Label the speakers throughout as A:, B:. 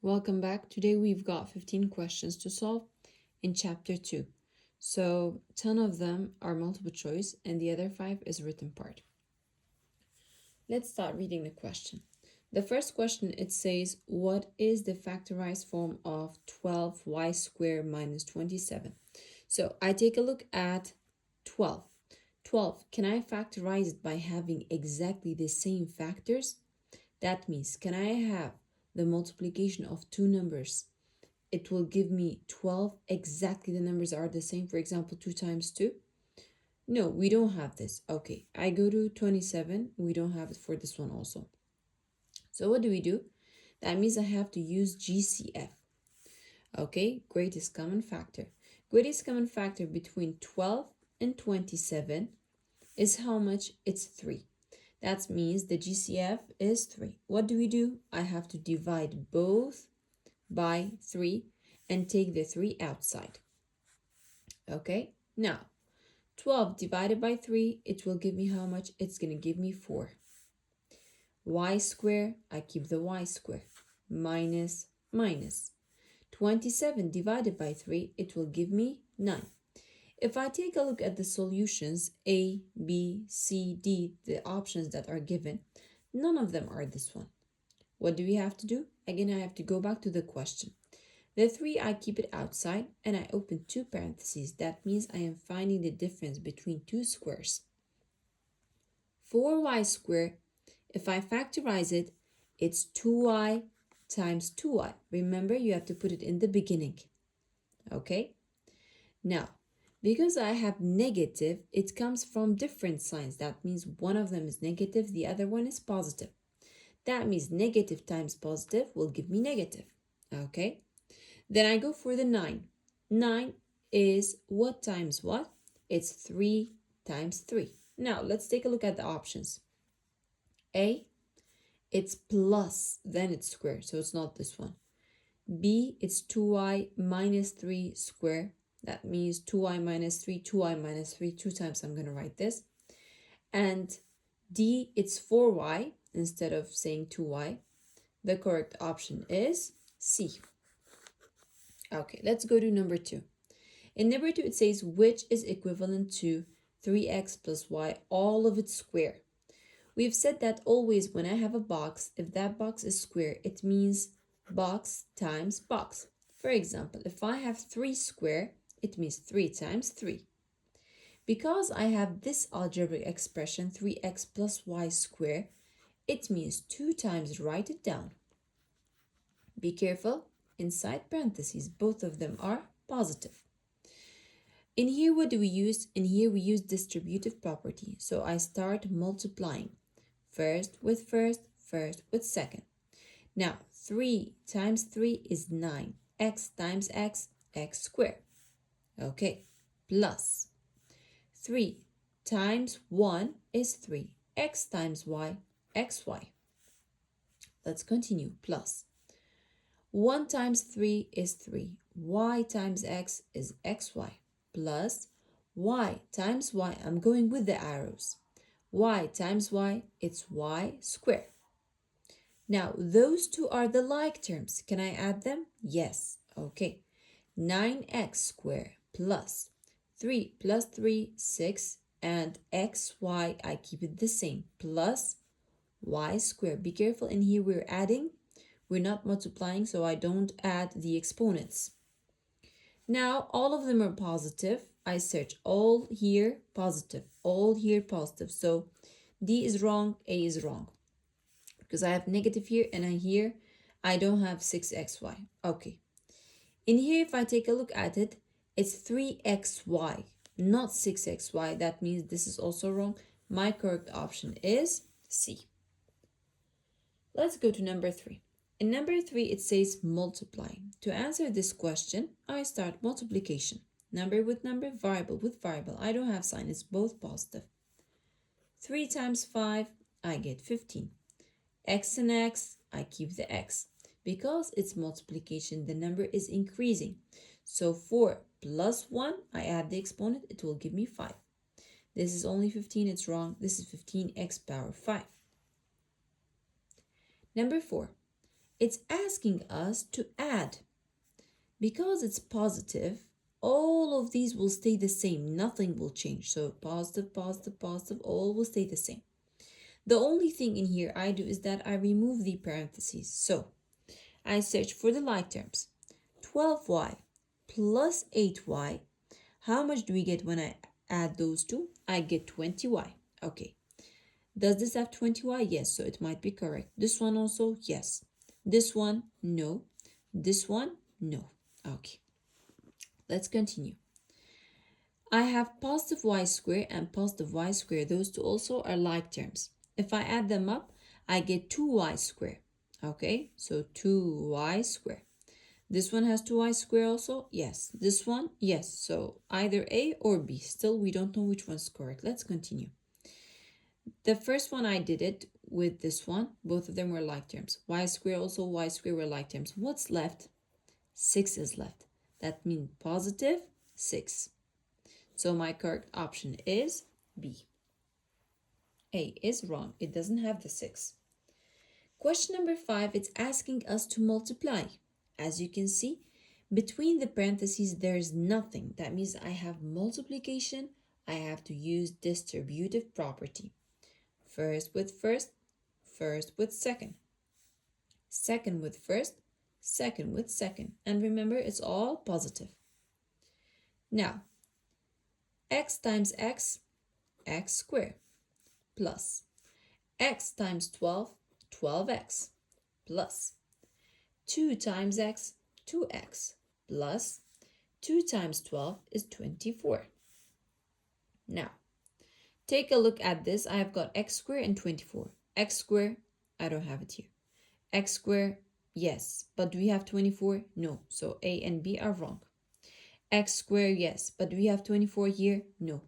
A: Welcome back. Today we've got 15 questions to solve in chapter 2. So 10 of them are multiple choice and the other 5 is written part. Let's start reading the question. The first question, it says, what is the factorized form of 12y squared minus 27? So I take a look at 12. 12, can I factorize it by having exactly the same factors? That means, can I have the multiplication of two numbers? It will give me 12, exactly the numbers are the same. For example, 2 times 2. No, we don't have this. Okay, I go to 27. We don't have it for this one also. So what do? That means I have to use GCF. Okay, greatest common factor. Greatest common factor between 12 and 27 is how much? It's 3. That means the GCF is 3. What do? I have to divide both by 3 and take the 3 outside. Okay, now 12 divided by 3, it will give me how much? It's going to give me 4. Y squared, I keep the y squared, minus 27 divided by 3, it will give me 9. If I take a look at the solutions, A, B, C, D, the options that are given, none of them are this one. What do we have to do? Again, I have to go back to the question. The 3, I keep it outside and I open 2 parentheses. That means I am finding the difference between 2 squares. 4y squared, if I factorize it, it's 2y times 2y. Remember, you have to put it in the beginning. Okay? Now, because I have negative, it comes from different signs. That means one of them is negative, the other one is positive. That means negative times positive will give me negative. Okay? Then I go for the 9. 9 is what times what? It's 3 times 3. Now, let's take a look at the options. A, it's plus, then it's square, so it's not this one. B, it's 2y minus 3 square. That means 2y minus 3, 2y minus 3, 2 times I'm going to write this. And D, it's 4y instead of saying 2y. The correct option is C. Okay, let's go to number 2. In number 2, it says, which is equivalent to 3x plus y, all of its square. We've said that always when I have a box, if that box is square, it means box times box. For example, if I have 3 square, it means 3 times 3. Because I have this algebraic expression, 3x plus y squared, it means 2 times, write it down. Be careful, inside parentheses, both of them are positive. In here, what do we use? In here, we use distributive property. So I start multiplying. First with first, first with second. Now, 3 times 3 is 9. X times x, x squared. Okay, plus 3 times 1 is 3. X times y, xy. Let's continue, plus 1 times 3 is 3. Y times x is xy. Plus y times y, I'm going with the arrows. Y times y, it's y squared. Now, those two are the like terms. Can I add them? Yes. Okay. 9x squared plus 3 plus 3, 6, and xy, I keep it the same, plus y squared. Be careful, in here we're adding. We're not multiplying, so I don't add the exponents. Now, all of them are positive. I search all here positive, all here positive. So D is wrong, A is wrong. Because I have negative here and I don't have 6xy. Okay. In here, if I take a look at it, it's 3xy, not 6xy. That means this is also wrong. My correct option is C. Let's go to number 3. In number 3, it says multiplying. To answer this question, I start multiplication. Number with number, variable with variable. I don't have sign, it's both positive. 3 times 5, I get 15. X and x, I keep the x. Because it's multiplication, the number is increasing. So 4 plus 1, I add the exponent, it will give me 5. This is only 15, it's wrong. This is 15x power 5. Number 4. It's asking us to add. Because it's positive, all of these will stay the same. Nothing will change. So positive, positive, positive, all will stay the same. The only thing in here I do is that I remove the parentheses. So I search for the like terms. 12y plus 8y. How much do we get when I add those two? I get 20y. Okay. Does this have 20y? Yes, so it might be correct. This one also? Yes. This one? No. This one? No. Okay. Let's continue. I have positive y squared and positive y squared. Those two also are like terms. If I add them up, I get 2y squared. Okay, so 2y squared. This one has 2y squared also? Yes. This one? Yes. So either A or B. Still, we don't know which one's correct. Let's continue. The first one I did it with this one. Both of them were like terms. Y squared also, y squared were like terms. What's left? 6 is left. That means positive 6. So my correct option is B. A is wrong. It doesn't have the 6. Question number 5, it's asking us to multiply. As you can see, between the parentheses, there's nothing. That means I have multiplication. I have to use distributive property. First with first, first with second. Second with first, second with second. And remember, it's all positive. Now, x times x, x squared, plus x times 12, 12x, plus 2 times x, 2x, plus 2 times 12 is 24. Now, take a look at this. I have got x squared and 24. X squared, I don't have it here. X squared, yes, but do we have 24? No, so A and B are wrong. X squared, yes, but do we have 24 here? No.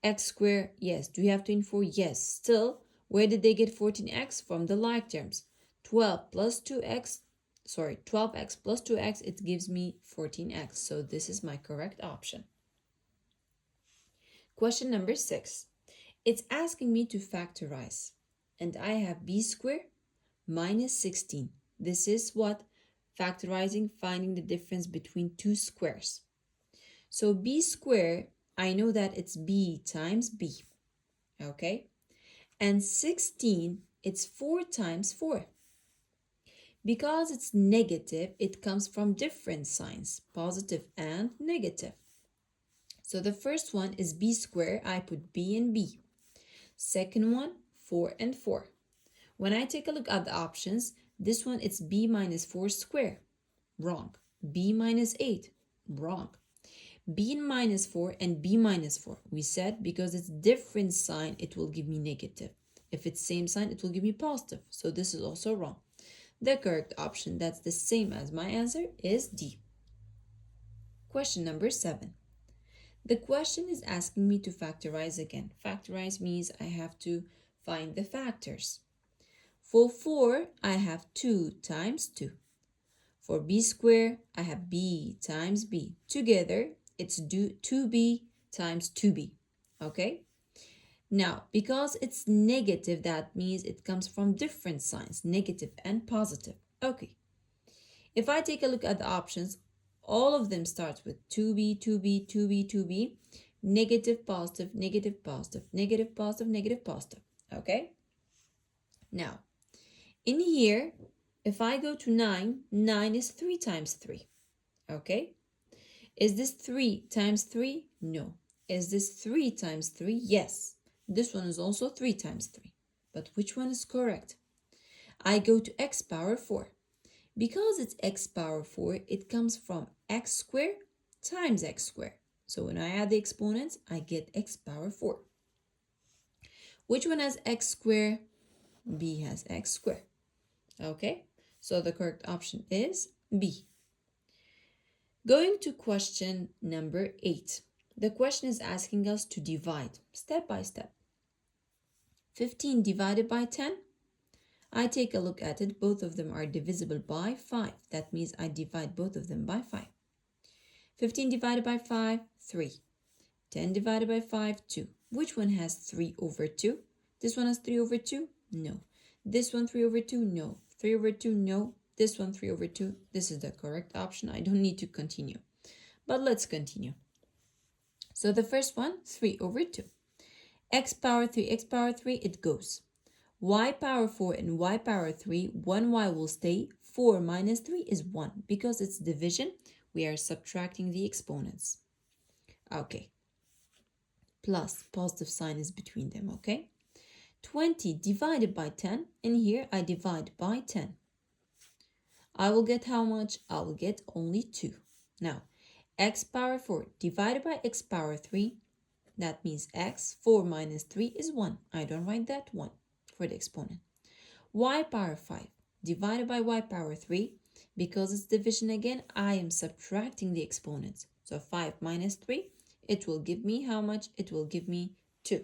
A: X squared, yes. Do we have 24? Yes. Still, where did they get 14x? From the like terms. 12 plus 2x, 12x plus 2x, it gives me 14x. So this is my correct option. Question number 6. It's asking me to factorize. And I have b squared minus 16. This is what? Factorizing, finding the difference between two squares. So b squared, I know that it's b times b. Okay? And 16, it's 4 times 4. Because it's negative, it comes from different signs, positive and negative. So the first one is b squared. I put b and b. Second one, 4 and 4. When I take a look at the options, this one, it's b minus 4 squared. Wrong. B minus 8. Wrong. B minus 4 and b minus 4. We said because it's different sign, it will give me negative. If it's same sign, it will give me positive. So this is also wrong. The correct option, that's the same as my answer, is D. Question number 7. The question is asking me to factorize again. Factorize means I have to find the factors. For 4, I have 2 times 2. For b squared, I have b times b. Together, it's 2b times 2b. Okay? Now, because it's negative, that means it comes from different signs, negative and positive. Okay. If I take a look at the options, all of them starts with 2b, 2b, 2b, 2b, negative, positive, negative, positive, negative, positive, negative, positive. Okay? Now, in here, if I go to 9, 9 is 3 times 3. Okay? Is this 3 times 3? No. Is this 3 times 3? Yes. This one is also 3 times 3. But which one is correct? I go to x power 4. Because it's x power 4, it comes from x squared times x squared. So when I add the exponents, I get x power 4. Which one has x squared? B has x squared. Okay, so the correct option is B. Going to question number 8. The question is asking us to divide step by step. 15 divided by 10. I take a look at it. Both of them are divisible by 5. That means I divide both of them by 5. 15 divided by 5, 3. 10 divided by 5, 2. Which one has 3 over 2? This one has 3 over 2? No. This one 3 over 2? No. 3 over 2? No. This one 3 over 2. This is the correct option. I don't need to continue. But let's continue. So the first one, 3 over 2. X power 3, x power 3, it goes. Y power 4 and y power 3, 1y will stay. 4 minus 3 is 1. Because it's division, we are subtracting the exponents. Okay. Plus, positive sign is between them, okay? 20 divided by 10, and here I divide by 10. I will get how much? I will get only 2. Now, x power 4 divided by x power 3, that means x, 4 minus 3 is 1. I don't write that 1 for the exponent. Y power 5 divided by y power 3, because it's division again, I am subtracting the exponents. So 5 minus 3, it will give me how much? It will give me 2.